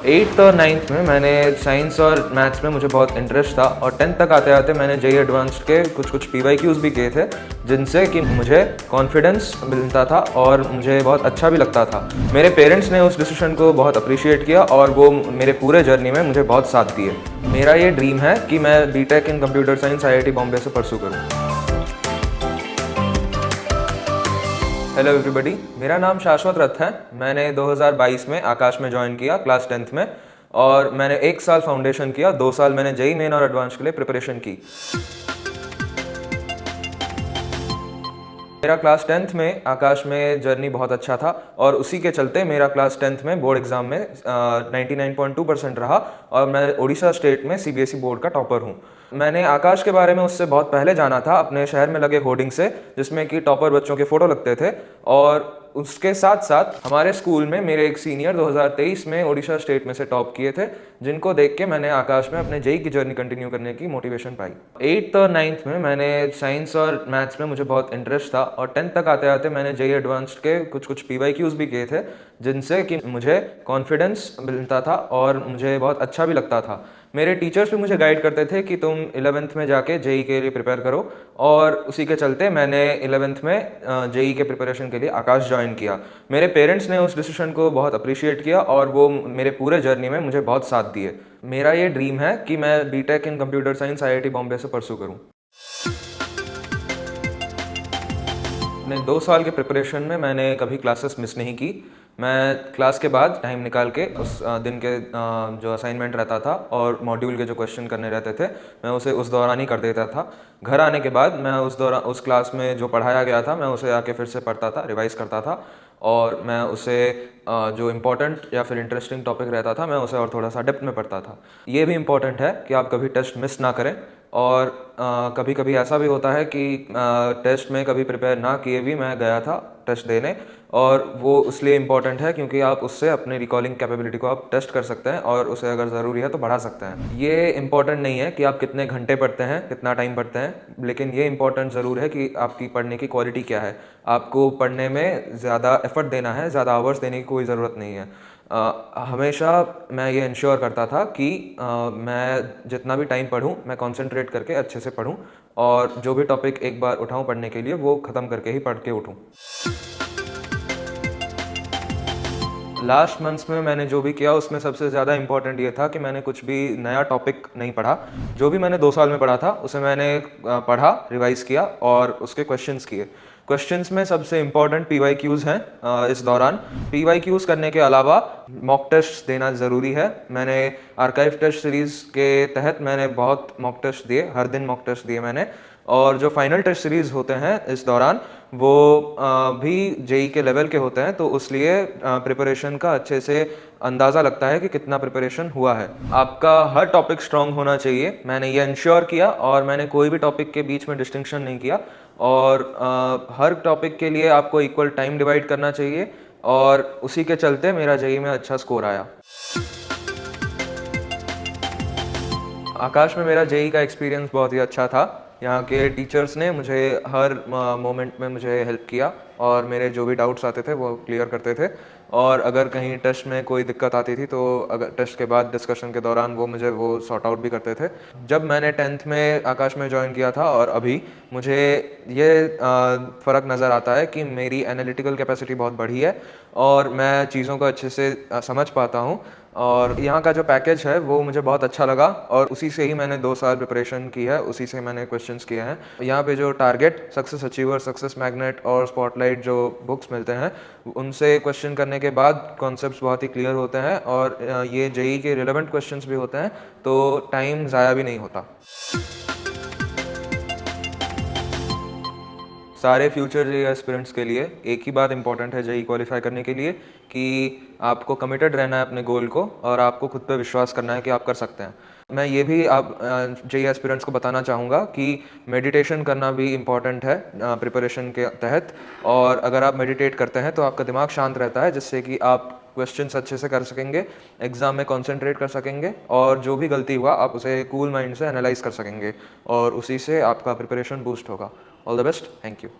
8th और 9th में मैंने साइंस और मैथ्स में मुझे बहुत इंटरेस्ट था और 10th तक आते आते मैंने जेईई एडवांस्ड के कुछ पीवाईक्यूज भी किए थे, जिनसे कि मुझे कॉन्फिडेंस मिलता था और मुझे बहुत अच्छा भी लगता था। मेरे पेरेंट्स ने उस डिसीजन को बहुत अप्रिशिएट किया और वो मेरे पूरे जर्नी में मुझे बहुत साथ दिए। मेरा ये ड्रीम है कि मैं BTech in computer science IIT Bombay से परसू करूँ। हेलो एवरीबॉडी, मेरा नाम शाश्वत रथ है। मैंने 2022 में आकाश में ज्वाइन किया क्लास 10th में और मैंने 1 साल फाउंडेशन किया, 2 साल मैंने जेईई मेन और एडवांस के लिए प्रिपरेशन की। मेरा क्लास 10th में आकाश में जर्नी बहुत अच्छा था और उसी के चलते मेरा क्लास 10th में बोर्ड एग्जाम में 99.2% रहा और मैं उड़ीसा स्टेट में सीबीएसई बोर्ड का टॉपर हूँ। मैंने आकाश के बारे में उससे बहुत पहले जाना था, अपने शहर में लगे होर्डिंग से, जिसमें कि टॉपर बच्चों के फोटो लगते थे। और उसके साथ साथ हमारे स्कूल में मेरे एक सीनियर 2023 में उड़ीसा स्टेट में से टॉप किए थे, जिनको देख के मैंने आकाश में अपने जेईई की जर्नी कंटिन्यू करने की मोटिवेशन पाई। 8th और 9th में मैंने साइंस और मैथ्स में मुझे बहुत इंटरेस्ट था और 10th तक आते आते मैंने जेईई एडवांस्ड के कुछ पीवाईक्यूज भी किए थे, जिनसे कि मुझे कॉन्फिडेंस मिलता था और मुझे बहुत अच्छा भी लगता था। मेरे टीचर्स भी मुझे गाइड करते थे कि तुम 11th में जाके जेईई के लिए प्रिपेयर करो और उसी के चलते मैंने 11th में जेईई के प्रिपरेशन के लिए आकाश ज्वाइन किया। मेरे पेरेंट्स ने उस डिसीजन को बहुत अप्रिशिएट किया और वो मेरे पूरे जर्नी में मुझे बहुत साथ दिए। मेरा ये ड्रीम है कि मैं BTech in computer science IIT Bombay से परसू करूँ। अपने 2 साल के प्रिपरेशन में मैंने कभी क्लासेस मिस नहीं की। मैं क्लास के बाद टाइम निकाल के उस दिन के जो असाइनमेंट रहता था और मॉड्यूल के जो क्वेश्चन करने रहते थे, मैं उसे उस दौरान ही कर देता था। घर आने के बाद मैं उस क्लास में जो पढ़ाया गया था मैं उसे आके फिर से पढ़ता था, रिवाइज करता था और मैं उसे जो इम्पोर्टेंट या फिर इंटरेस्टिंग टॉपिक रहता था मैं उसे और थोड़ा सा डेप्थ में पढ़ता था। ये भी इम्पोर्टेंट है कि आप कभी टेस्ट मिस ना करें और कभी कभी ऐसा भी होता है कि टेस्ट में कभी प्रिपेयर ना किए भी मैं गया था टेस्ट देने, और वो इसलिए इम्पॉर्टेंट है क्योंकि आप उससे अपने रिकॉलिंग कैपेबिलिटी को आप टेस्ट कर सकते हैं और उसे अगर ज़रूरी है तो बढ़ा सकते हैं। ये इम्पॉर्टेंट नहीं है कि आप कितने घंटे पढ़ते हैं, कितना टाइम पढ़ते हैं, लेकिन ये इम्पॉर्टेंट ज़रूर है कि आपकी पढ़ने की क्वालिटी क्या है। आपको पढ़ने में ज़्यादा एफर्ट देना है, ज़्यादा आवर्स देने की कोई ज़रूरत नहीं है। हमेशा मैं ये इंश्योर करता था कि मैं जितना भी टाइम पढूं मैं कंसंट्रेट करके अच्छे से पढूं और जो भी टॉपिक एक बार उठाऊं पढ़ने के लिए वो ख़त्म करके ही पढ़ के उठूं। लास्ट मंथ्स में मैंने जो भी किया उसमें सबसे ज़्यादा इम्पॉर्टेंट ये था कि मैंने कुछ भी नया टॉपिक नहीं पढ़ा। जो भी मैंने 2 साल में पढ़ा था उसे मैंने पढ़ा, रिवाइज़ किया और उसके क्वेश्चंस किए। क्वेश्चंस में सबसे इम्पॉर्टेंट पीवाईक्यूज़ हैं। इस दौरान पीवाईक्यूज़ करने के अलावा मॉक टेस्ट देना ज़रूरी है। मैंने आर्काइव टेस्ट सीरीज़ के तहत मैंने बहुत मॉक टेस्ट दिए, हर दिन मॉक टेस्ट दिए मैंने। और जो फाइनल टेस्ट सीरीज़ होते हैं इस दौरान वो भी जेईई के लेवल के होते हैं, तो इसलिए प्रिपरेशन का अच्छे से अंदाज़ा लगता है कि कितना प्रिपरेशन हुआ है। आपका हर टॉपिक स्ट्रांग होना चाहिए, मैंने ये इंश्योर किया और मैंने कोई भी टॉपिक के बीच में डिस्टिंक्शन नहीं किया और हर टॉपिक के लिए आपको इक्वल टाइम डिवाइड करना चाहिए और उसी के चलते मेरा जेईई में अच्छा स्कोर आया। आकाश में मेरा जेईई का एक्सपीरियंस बहुत ही अच्छा था। यहाँ के टीचर्स ने मुझे हर मोमेंट में मुझे हेल्प किया और मेरे जो भी डाउट्स आते थे वो क्लियर करते थे, और अगर कहीं टेस्ट में कोई दिक्कत आती थी तो अगर टेस्ट के बाद डिस्कशन के दौरान वो मुझे वो सॉर्ट आउट भी करते थे। जब मैंने 10th में आकाश में ज्वाइन किया था और अभी मुझे ये फ़र्क नज़र आता है कि मेरी एनालिटिकल कैपेसिटी बहुत बढ़ी है और मैं चीज़ों को अच्छे से समझ पाता हूँ और यहाँ का जो पैकेज है वो मुझे बहुत अच्छा लगा और उसी से ही मैंने 2 साल प्रिपरेशन की है, उसी से मैंने क्वेश्चंस किए हैं। यहाँ पे जो target, success achiever, success magnet और स्पॉटलाइट जो बुक्स मिलते हैं उनसे क्वेश्चन करने के बाद कॉन्सेप्ट्स बहुत ही क्लियर होते हैं और ये जेईई के रिलेवेंट क्वेश्चंस भी होते हैं, तो टाइम ज़ाया भी नहीं होता। सारे फ्यूचर जेईई एस्पिरेंट्स के लिए एक ही बात इंपॉर्टेंट है जेईई क्वालिफाई करने के लिए कि आपको कमिटेड रहना है अपने गोल को और आपको खुद पे विश्वास करना है कि आप कर सकते हैं। मैं ये भी आप जेईई एस्पिरेंट्स को बताना चाहूँगा कि मेडिटेशन करना भी इम्पॉर्टेंट है प्रिपरेशन के तहत, और अगर आप मेडिटेट करते हैं तो आपका दिमाग शांत रहता है, जिससे कि आप क्वेश्चंस अच्छे से कर सकेंगे, एग्जाम में कंसंट्रेट कर सकेंगे और जो भी गलती हुआ आप उसे कूल माइंड से एनालाइज कर सकेंगे और उसी से आपका प्रिपरेशन बूस्ट होगा। All the best, thank you.